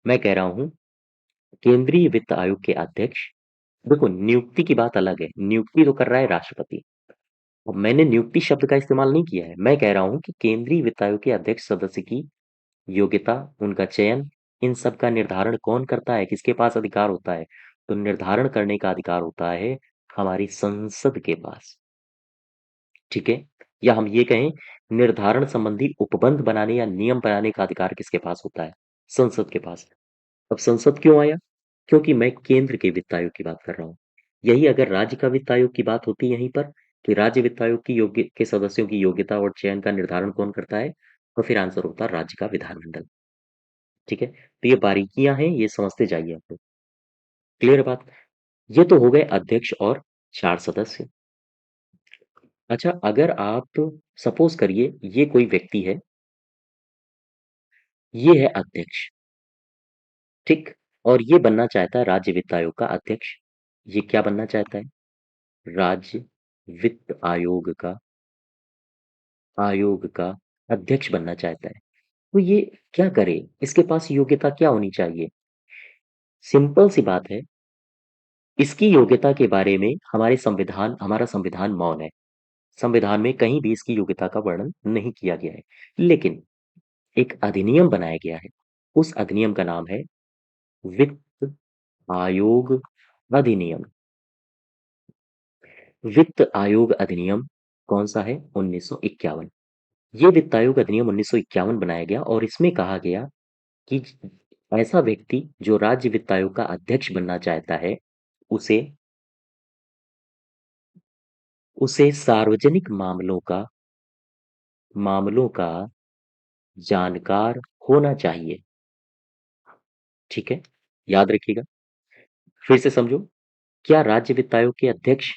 मैं कह रहा हूँ केंद्रीय वित्त आयोग के अध्यक्ष देखो नियुक्ति की बात अलग है, नियुक्ति तो कर रहा है राष्ट्रपति। अब मैंने नियुक्ति शब्द का इस्तेमाल नहीं किया है, मैं कह रहा हूँ कि केंद्रीय वित्त आयोग के अध्यक्ष सदस्य की योग्यता, उनका चयन, इन सब का निर्धारण कौन करता है? किसके पास अधिकार होता है? तो निर्धारण करने का अधिकार होता है हमारी संसद के पास, ठीक है? या हम ये कहें निर्धारण संबंधी उपबंध बनाने या नियम बनाने का अधिकार किसके पास होता है? संसद के पास। अब संसद क्यों आया? क्योंकि मैं केंद्र के वित्त आयोग की बात कर रहा हूँ। यही अगर राज्य का वित्त आयोग की बात होती यहीं पर, कि राज्य वित्त आयोग की योग्य के सदस्यों की योग्यता और चयन का निर्धारण कौन करता है? तो फिर आंसर होता है राज्य का विधानमंडल, ठीक है? तो ये बारीकियाँ हैं, ये समझते जाइए आप लोग। क्लियर है बात? ये तो हो गए अध्यक्ष और 4 सदस्य। अच्छा, अगर आप सपोज़ करिए ये कोई व्यक्ति है, ये है अध्यक्ष, ठीक? और ये बनना चाहता है राज्य वित्त आयोग का अध्यक्ष। ये क्या बनना चाहता है? राज्य वित्त आयोग का अध्यक्ष बनना चाहता है। तो ये क्या करे? इसके पास योग्यता क्या होनी चाहिए? सिंपल सी बात है, इसकी योग्यता के बारे में हमारा संविधान मौन है। संविधान में कहीं भी इसकी योग्यता का वर्णन नहीं किया गया है। लेकिन एक अधिनियम बनाया गया है। उस अधिनियम का नाम है वित्त आयोग अधिनियम। वित्त आयोग अधिनियम कौन-सा है? 1951। ये वित्त आयोग अधिनियम 1951 बनाया गया और इसमें कहा गया कि ऐसा व्यक्ति जो राज्य वित्त आयोग का अध्यक्ष बनना चाहता है, उसे उसे सार्वजनिक मामलों का जानकार होना चाहिए, ठीक है? याद रखिएगा। फिर से समझो, क्या राज्य वित्त आयोग के अध्यक्ष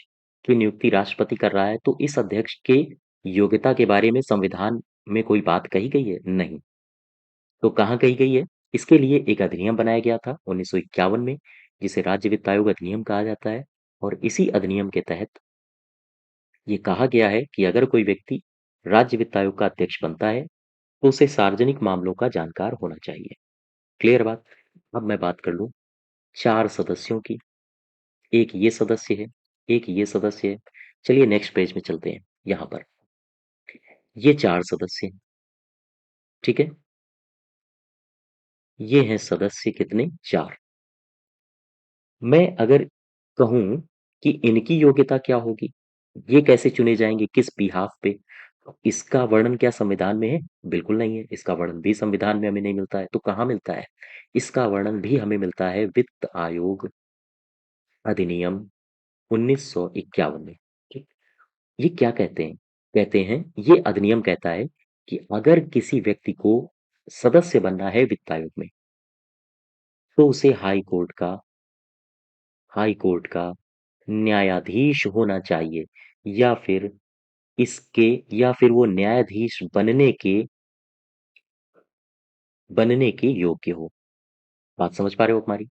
की नियुक्ति राष्ट्रपति कर रहा है, तो इस अध्यक्ष के योग्यता के बारे में संविधान में कोई बात कही गई है? नहीं। तो कहाँ कही गई है? इसके लिए एक अधिनियम बनाया गया था 1951 में, जिसे राज्य वित्त आयोग अधिनियम कहा जाता है और इसी अधिनियम के तहत ये कहा गया है कि अगर कोई व्यक्ति राज्य वित्त आयोग का अध्यक्ष बनता है, तो उसे सार्वजनिक मामलों का जानकार होना चाहिए। क्लियर बात? अब मैं बात कर लूँ 4 सदस्यों की। एक ये सदस्य है, एक ये सदस्य है। चलिए नेक्स्ट पेज में चलते हैं, यहाँ पर। ये 4 सदस्य हैं, ठीक है? ये हैं सदस्य कितने? 4। मैं अगर कहूँ कि इनकी योग्यता क्या होगी? ये कैसे चुने जाएँगे, किस बिहाफ़ पे? तो इसका वर्णन क्या संविधान में है? बिल्कुल नहीं है। इसका वर्णन भी संविधान में हमें नहीं मिलता है। तो कहाँ मिलता है? इसका वर्णन भी हमें मिलता है वित्त आयोग अधिनियम 1951 में, ठीक? ये क्या कहते हैं? कहते हैं ये अधिनियम कहता है कि अगर किसी व्यक्ति को सदस्य बनना है वित्त आयोग में, तो उसे हाई कोर्ट का न्यायाधीश होना चाहिए या फिर इसके या फिर वो न्यायाधीश बनने के योग्य हो। बात समझ पा रहे हो आप हमारी?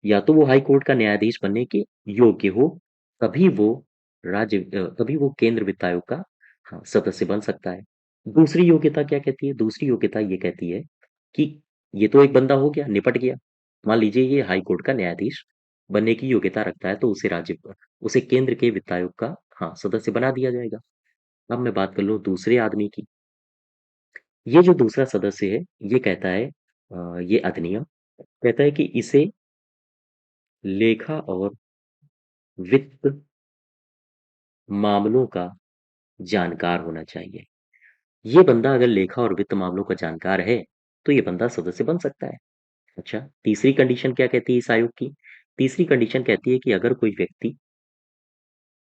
या तो वो हाई कोर्ट का न्यायाधीश बनने के योग्य हो, तभी वो तभी वो केंद्र वित्त आयोग का हाँ, सदस्य बन सकता है। दूसरी योग्यता क्या कहती है? दूसरी योग्यता ये कहती है कि ये तो एक बंदा हो गया, निपट गया। मान लीजिए ये हाई कोर्ट का न्यायाधीश बनने की योग्यता रखता है, तो उसे केंद्र के वित्त आयोग का हाँ, सदस्य बना दिया जाएगा। अब मैं बात कर लूँ दूसरे आदमी की। ये जो दूसरा सदस्य है, ये कहता है ये अधिनियम कहता है कि इसे लेखा और वित्त मामलों का जानकार होना चाहिए। ये बंदा अगर लेखा और वित्त मामलों का जानकार है, तो ये बंदा सदस्य बन सकता है। अच्छा, तीसरी कंडीशन क्या कहती है इस आयोग की? तीसरी कंडीशन कहती है कि अगर कोई व्यक्ति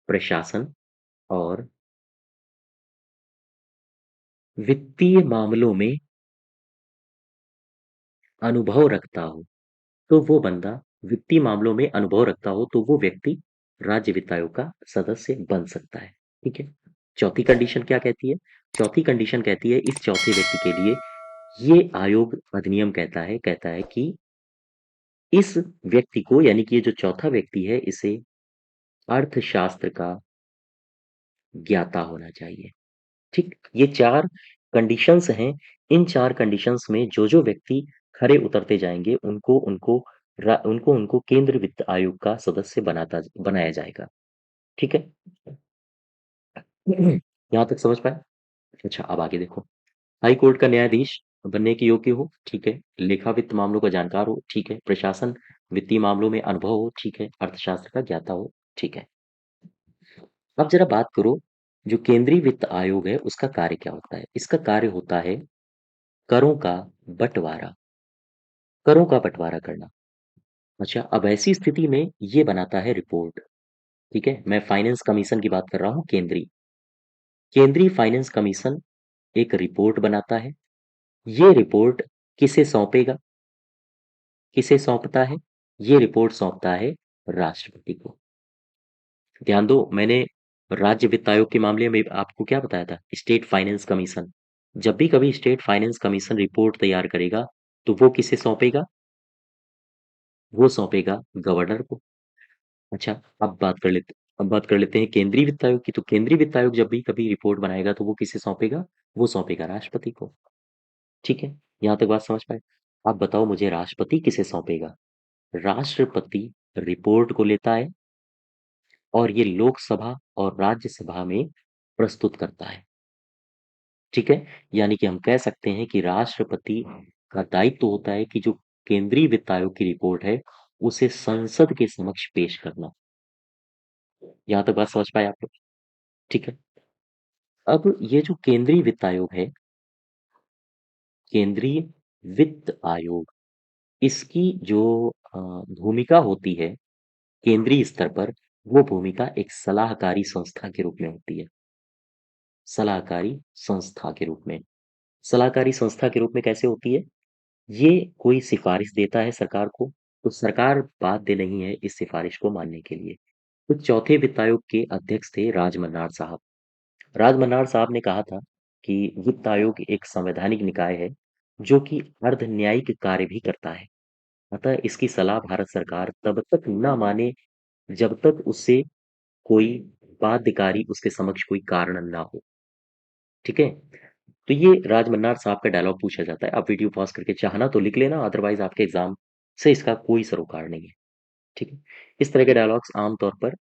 प्रशासन और वित्तीय मामलों में अनुभव रखता हो, तो वो बंदा वित्तीय मामलों में अनुभव रखता हो, तो वो व्यक्ति राज्य वित्त आयोग का सदस्य बन सकता है। ठीक है? चौथी कंडीशन क्या कहती है? चौथी कंडीशन कहती है इस चौथे व्यक्ति के लिए ये आयोग अधिनियम कहता है कि इस व्यक्ति को यानी कि ये जो चौथा व्यक्ति है इसे अर्थशास्त्र का ज्ञाता होना चाहिए। ठीक? ये 4 कंडीशंस हैं। इन 4 कंडीशंस में जो व्यक्ति खरे उतरते जाएँगे उनको केंद्र वित्त आयोग का सदस्य बनाया जाएगा। ठीक है? यहाँ तक समझ पाए? अच्छा, अब आगे देखो। हाई कोर्ट का न्यायाधीश बनने के योग्य हो, ठीक है। लेखा वित्त मामलों का जानकार हो, ठीक है। प्रशासन वित्तीय मामलों में अनुभव हो, ठीक है। अर्थशास्त्र का ज्ञाता हो, ठीक है। अब जरा बात करो, जो केंद्रीय वित्त आयोग है, उसका कार्य क्या होता है? इसका कार्य होता है करों का बँटवारा करों का बँटवारा करना। अच्छा, अब ऐसी स्थिति में ये बनाता है रिपोर्ट। ठीक है? मैं फाइनेंस कमीशन की बात कर रहा हूँ, केंद्रीय। केंद्रीय फाइनेंस कमीशन एक रिपोर्ट बनाता है। ये रिपोर्ट किसे सौंपेगा? किसे सौंपता है? ये रिपोर्ट सौंपता है राष्ट्रपति को। ध्यान दो, मैंने राज्य वित्त आयोग के मामले में आपको क्या बताया था? State finance commission. जब भी कभी स्टेट फाइनेंस कमीशन रिपोर्ट तैयार करेगा, तो वो किसे सौंपेगा? वो सौंपेगा गवर्नर को। अच्छा, अब बात कर लेते हैं केंद्रीय वित्त आयोग की। तो केंद्रीय वित्त आयोग जब भी कभी रिपोर्ट बनाएगा, तो वो किसे सौंपेगा? वो सौंपेगा राष्ट्रपति को। ठीक है? यहाँ तक बात समझ पाए? आप बताओ मुझे, राष्ट्रपति किसे सौंपेगा? राष्ट्रपति रिपोर्ट को लेता है और ये लोकसभा और राज्यसभा में प्रस्तुत करता है। ठीक है? यानी कि हम कह सकते हैं कि राष्ट्रपति का दायित्व होता है कि जो केंद्रीय वित्त आयोग की रिपोर्ट है, उसे संसद के समक्ष पेश करना। यहाँ तक बात समझ पाए आप लोग? ठीक है। अब ये जो केंद्रीय वित्त आयोग है, केंद्रीय वित्त आयोग, इसकी जो भूमिका होती है केंद्रीय स्तर पर, वो भूमिका एक सलाहकारी संस्था के रूप में होती है। सलाहकारी संस्था के रूप में। सलाहकारी संस्था के रूप में कैसे होती है? ये कोई सिफारिश देता है सरकार को, तो सरकार बाध्य नहीं है इस सिफारिश को मानने के लिए। तो चौथे वित्त आयोग के अध्यक्ष थे राजमन्नार साहब। राजमन्नार साहब ने कहा था कि वित्त आयोग एक संवैधानिक निकाय है, जो कि अर्ध न्यायिक कार्य भी करता है। अतः इसकी सलाह भारत सरकार तब तक न माने जब तक उससे कोई बाध्यकारी उसके समक्ष कोई कारण ना हो। ठीक है? तो ये राजमन्नार साहब का डायलॉग पूछा जाता है। आप वीडियो पॉज़ करके चाहना तो लिख लेना, अदरवाइज़ आपके एग्ज़ाम से इसका कोई सरोकार नहीं है। ठीक है? इस तरह के डायलॉग्स आम तौर पर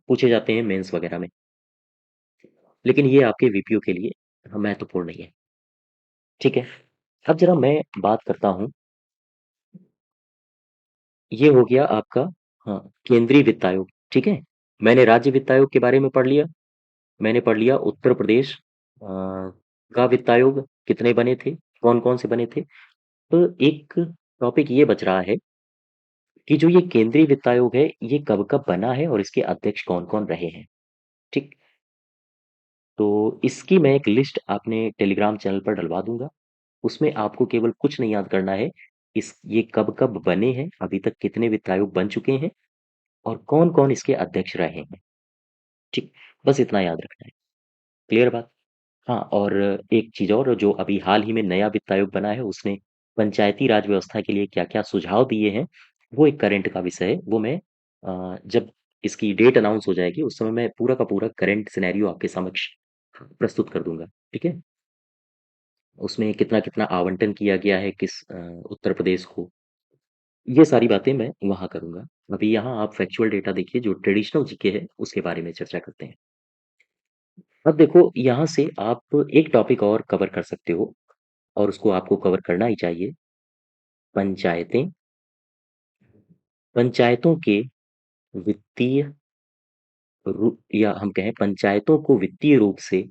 पूछे जाते हैं मेंस वगैरह में, लेकिन ये आपके वीपीओ के लिए महत्वपूर्ण नहीं है। ठीक है? अब ज़रा मैं बात करता हूँ, ये हो गया आपका हाँ, केंद्रीय वित्त आयोग, ठीक है? मैंने राज्य वित्त आयोग के बारे में पढ़ लिया, मैंने पढ़ लिया उत्तर प्रदेश का वित्त आयोग कितने बने थे, कौन-कौन से बने थे। तो एक टॉपिक ये बच रहा है कि जो ये केंद्रीय वित्त आयोग है, ये कब-कब बना है और इसके अध्यक्ष कौन-कौन रहे हैं, ठीक? तो इसकी मैं एक लिस्ट अपने टेलीग्राम चैनल पर डलवा दूँगा। उसमें आपको केवल कुछ नहीं याद करना है, ये कब-कब बने हैं, अभी तक कितने वित्त आयोग बन चुके हैं और कौन-कौन इसके अध्यक्ष रहे हैं, ठीक? बस इतना याद रखना है। क्लियर बात? हाँ, और एक चीज़ और, जो अभी हाल ही में नया वित्त आयोग बना है, उसने पंचायती राज व्यवस्था के लिए क्या-क्या सुझाव दिए हैं, वो एक करंट का विषय है। वो मैं जब इसकी डेट अनाउंस हो जाएगी, उस समय मैं पूरा का पूरा करंट सिनेरियो आपके समक्ष प्रस्तुत कर दूँगा, ठीक है? उसमें कितना-कितना आवंटन किया गया है किस उत्तर प्रदेश को, ये सारी बातें मैं वहाँ करूँगा। अभी यहाँ आप फैक्चुअल डेटा देखिए, जो ट्रेडिशनल जीके है, उसके बारे में चर्चा करते हैं। अब देखो, यहाँ से आप एक टॉपिक और कवर कर सकते हो और उसको आपको कवर करना ही चाहिए। पंचायतें, पंचायतों के वित्तीय या हम कहें पंचायतों को वित्तीय रूप से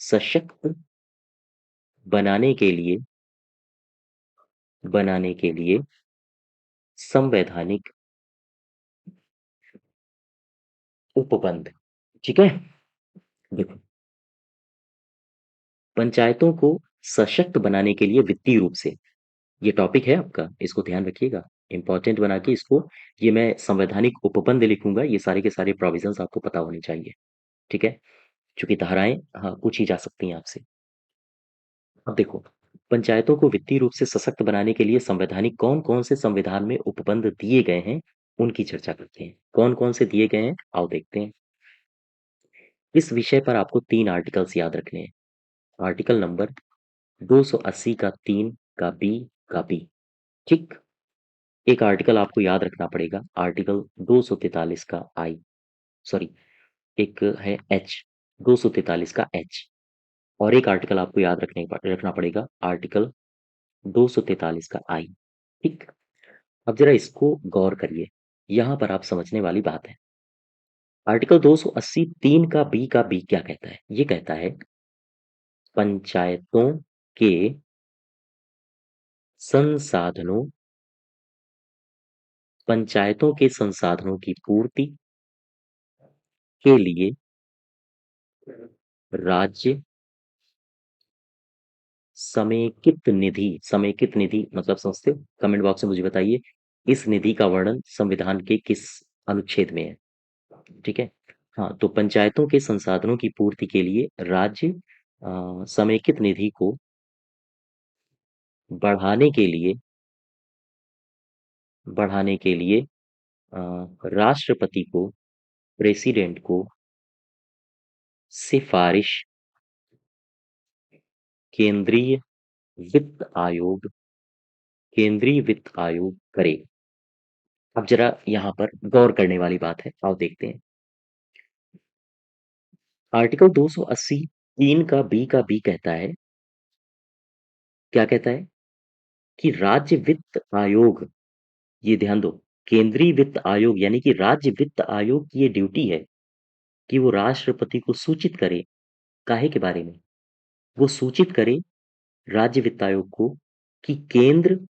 सशक्त बनाने के लिए संवैधानिक उपबंध, ठीक है? देखो, पंचायतों को सशक्त बनाने के लिए वित्तीय रूप से, ये टॉपिक है आपका, इसको ध्यान रखिएगा। इम्पोर्टेंट बना के इसको, ये मैं संवैधानिक उपबंध लिखूंगा, ये सारे के सारे प्रोविजंस आपको पता होने चाहिए, ठीक है? चूंकि धाराएं हाँ पूछी जा सकती हैं आपसे। अब देखो, पंचायतों को वित्तीय रूप से सशक्त बनाने के लिए संवैधानिक कौन-कौन से संविधान में उपबंध दिए गए हैं, उनकी चर्चा करते हैं। कौन-कौन से दिए गए हैं, आओ देखते हैं। इस विषय पर आपको 3 आर्टिकल्स याद रखने हैं। आर्टिकल नंबर 280 का 3 का बी का बी, ठीक? एक आर्टिकल आपको याद रखना पड़ेगा, आर्टिकल 243 का आई, सॉरी, एक है एच, 243 का एच, और एक आर्टिकल आपको याद रखना पड़ेगा, आर्टिकल 243 का आई, ठीक? अब जरा इसको गौर करिए, यहाँ पर आप समझने वाली बात है। आर्टिकल 280 3 का बी क्या कहता है? ये कहता है पंचायतों के संसाधनों पंचायतों के संसाधनों की पूर्ति के लिए राज्य समेकित निधि मतलब समझते हो? कमेंट बॉक्स में मुझे बताइए इस निधि का वर्णन संविधान के किस अनुच्छेद में है। ठीक है। हाँ, तो पंचायतों के संसाधनों की पूर्ति के लिए राज्य समेकित निधि को बढ़ाने के लिए बढ़ाने के लिए राष्ट्रपति को प्रेसिडेंट को सिफारिश केंद्रीय वित्त आयोग केंद्रीय वित्त आयोग करे। अब जरा यहाँ पर गौर करने वाली बात है, आओ देखते हैं। आर्टिकल 280 3 का बी कहता है, क्या कहता है कि राज्य वित्त आयोग, ये ध्यान दो, केंद्रीय वित्त आयोग यानी कि राज्य वित्त आयोग की ये ड्यूटी है कि वो राष्ट्रपति को सूचित करे, काहे के बारे में, वो सूचित करे राज्य वित्त आयोग को कि केंद्र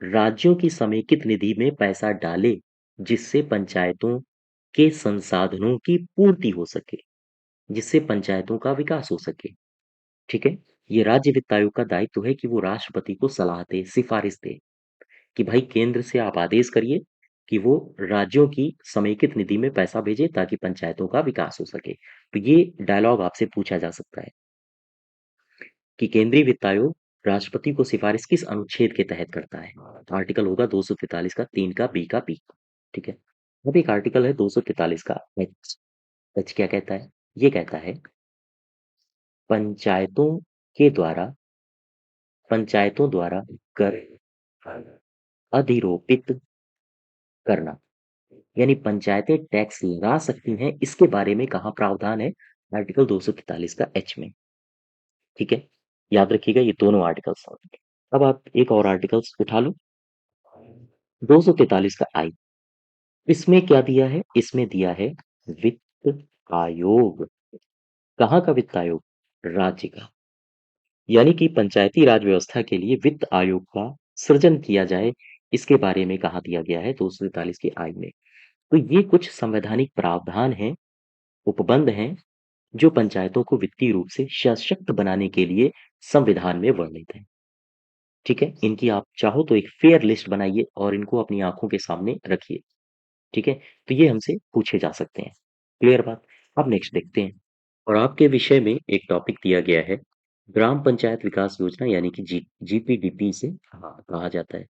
राज्यों की समेकित निधि में पैसा डाले जिससे पंचायतों के संसाधनों की पूर्ति हो सके, जिससे पंचायतों का विकास हो सके। ठीक है। ये राज्य वित्त आयोग का दायित्व है कि वो राष्ट्रपति को सलाह दे, सिफारिश दे कि भाई केंद्र से आप आदेश करिए कि वो राज्यों की समेकित निधि में पैसा भेजे ताकि पंचायतों का विकास हो सके। तो ये डायलॉग आपसे पूछा जा सकता है कि केंद्रीय वित्त आयोग राष्ट्रपति को सिफारिश किस अनुच्छेद के तहत करता है। तो आर्टिकल होगा 243 का 3 का बी। ठीक है। अब एक आर्टिकल है 243 का एच। एच क्या कहता है? ये कहता है पंचायतों के द्वारा पंचायतों द्वारा कर अधिरोपित करना, यानी पंचायतें टैक्स लगा सकती हैं, इसके बारे में कहाँ प्रावधान है? आर्टिकल 243 का एच में। ठीक है। याद रखिएगा ये दोनों आर्टिकल्स। अब आप एक और आर्टिकल्स उठा लो, 243 का आई। इसमें क्या दिया है? इसमें दिया है वित्त आयोग। कहाँ का वित्त आयोग? राज्य का। यानी कि पंचायती राज व्यवस्था के लिए वित्त आयोग का सृजन किया जाए, इसके बारे में कहा दिया गया है 243 की आई में। तो ये कुछ संवैधानिक प्रावधान हैं, उपबंध हैं, जो पंचायतों को वित्तीय रूप से सशक्त बनाने के लिए संविधान में वर्णित है। ठीक है। इनकी आप चाहो तो एक फेयर लिस्ट बनाइए और इनको अपनी आंखों के सामने रखिए। ठीक है। तो ये हमसे पूछे जा सकते हैं। क्लियर बात? अब नेक्स्ट देखते हैं। और आपके विषय में एक टॉपिक दिया गया है ग्राम पंचायत विकास योजना, यानी कि जीपीडीपी से कहा जाता है।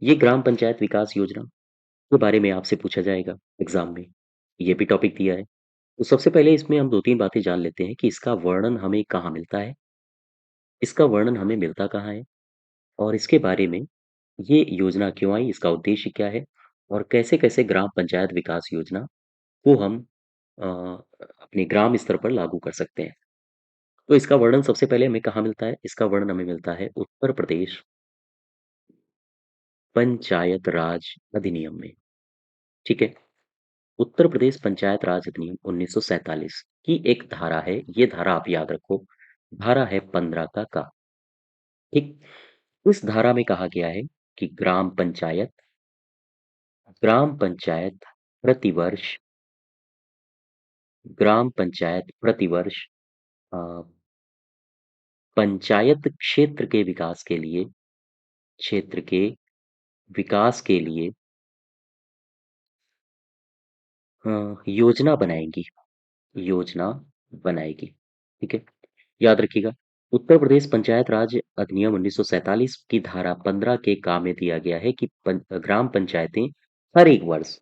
ये ग्राम पंचायत विकास योजना के बारे में आपसे पूछा जाएगा एग्जाम में। ये भी टॉपिक दिया है। तो सबसे पहले इसमें हम 2-3 बातें जान लेते हैं कि इसका वर्णन हमें कहाँ मिलता है, इसका वर्णन हमें मिलता कहाँ है, और इसके बारे में ये योजना क्यों आई, इसका उद्देश्य क्या है, और कैसे-कैसे ग्राम पंचायत विकास योजना को हम अपने ग्राम स्तर पर लागू कर सकते हैं। तो इसका वर्णन सबसे पहले हमें कहाँ मिलता है? इसका वर्णन हमें मिलता है उत्तर प्रदेश पंचायत राज अधिनियम में। ठीक है। उत्तर प्रदेश पंचायत राज अधिनियम 1947 की एक धारा है, ये धारा आप याद रखो, धारा है 15 का। ठीक। इस धारा में कहा गया है कि ग्राम पंचायत प्रतिवर्ष ग्राम पंचायत प्रतिवर्ष अ, पंचायत क्षेत्र के विकास के लिए योजना बनाएगी, योजना बनाएगी। ठीक है। याद रखिएगा, उत्तर प्रदेश पंचायत राज अधिनियम 1947 की धारा 15 के का में दिया गया है कि ग्राम पंचायतें हर एक वर्ष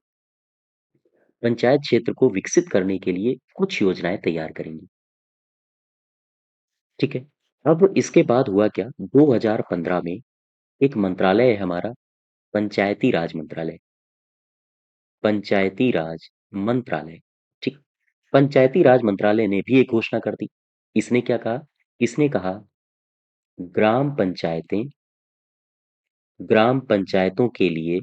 पंचायत क्षेत्र को विकसित करने के लिए कुछ योजनाएं तैयार करेंगी। ठीक है। अब इसके बाद हुआ क्या, 2015 में एक मंत्रालय है हमारा, पंचायती राज मंत्रालय। पंचायती राज मंत्रालय। ठीक। पंचायती राज मंत्रालय ने भी एक घोषणा कर दी। इसने क्या कहा? इसने कहा ग्राम पंचायतें ग्राम पंचायतों के लिए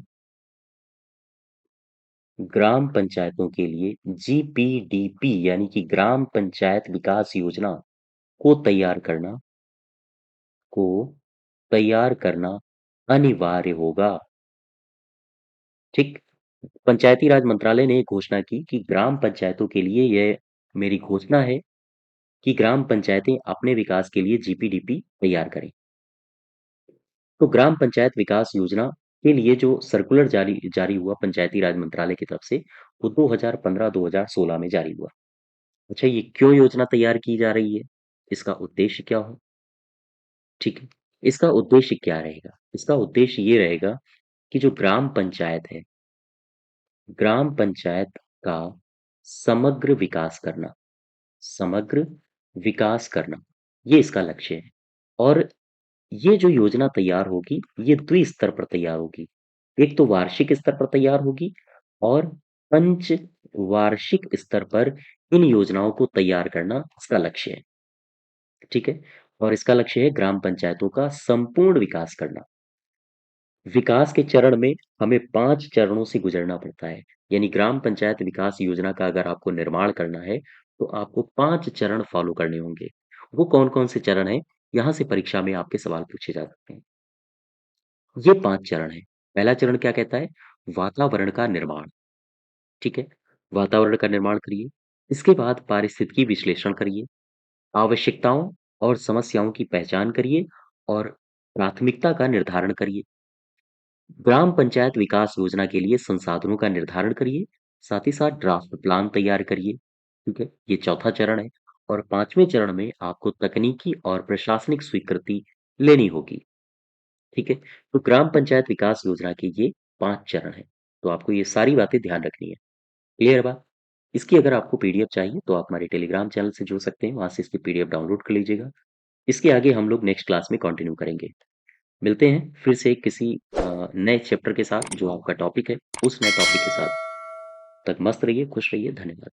ग्राम पंचायतों के लिए जीपीडीपी यानी कि ग्राम पंचायत विकास योजना को तैयार करना को तैयार करना अनिवार्य होगा। ठीक। पंचायती राज मंत्रालय ने एक घोषणा की कि ग्राम पंचायतों के लिए यह मेरी घोषणा है कि ग्राम पंचायतें अपने विकास के लिए जीपीडीपी तैयार करें। तो ग्राम पंचायत विकास योजना के लिए जो सर्कुलर जारी जारी हुआ पंचायती राज मंत्रालय की तरफ से, वो 2015-2016 में जारी हुआ। अच्छा, ये क्यों योजना तैयार की जा रही है? इसका उद्देश्य क्या हो? ठीक है। इसका उद्देश्य क्या रहेगा? इसका उद्देश्य ये रहेगा कि जो ग्राम पंचायत है, ग्राम पंचायत का समग्र विकास करना, समग्र विकास करना, ये इसका लक्ष्य है। और ये जो योजना तैयार होगी, ये द्विस्तर पर तैयार होगी। एक तो वार्षिक स्तर पर तैयार होगी और पंचवार्षिक स्तर पर इन योजनाओं को तैयार करना इसका लक्ष्य है, ठीक है? और इसका लक्ष्य है ग्राम पंचायतों का संपूर्ण विकास करना। विकास के चरण में हमें 5 चरणों से गुजरना पड़ता है, यानी ग्राम पंचायत विकास योजना का अगर आपको निर्माण करना है, तो आपको 5 चरण फॉलो करने होंगे। वो कौन-कौन से चरण हैं? यहाँ से परीक्षा में आपके सवाल पूछे जा सकते हैं। ये 5 चरण हैं। पहला चरण क्या कहता है? वातावरण का निर्माण, ठीक है? वातावरण का निर्माण करिए। इसके बाद पारिस्थितिकी विश्लेषण करिए, आवश्यकताओं और समस्याओं की पहचान करिए और प्राथमिकता का निर्धारण करिए। ग्राम पंचायत विकास योजना के लिए संसाधनों का निर्धारण करिए, साथ ही साथ ड्राफ्ट प्लान तैयार करिए, ठीक है? ये चौथा चरण है। और 5वें चरण में आपको तकनीकी और प्रशासनिक स्वीकृति लेनी होगी। ठीक है? तो ग्राम पंचायत विकास योजना के ये 5 चरण हैं। तो आपको ये सारी बातें ध्यान रखनी है। क्लियर है बात? इसकी अगर आपको पीडीएफ चाहिए तो आप हमारे टेलीग्राम चैनल से जुड़ सकते हैं, वहाँ से इसकी पीडीएफ डाउनलोड कर लीजिएगा। इसके आगे हम लोग नेक्स्ट क्लास में कंटिन्यू करेंगे। मिलते हैं फिर से किसी नए चैप्टर के साथ जो आपका टॉपिक है, उस नए टॉपिक के साथ। तब तक मस्त रहिए, खुश रहिए, धन्यवाद।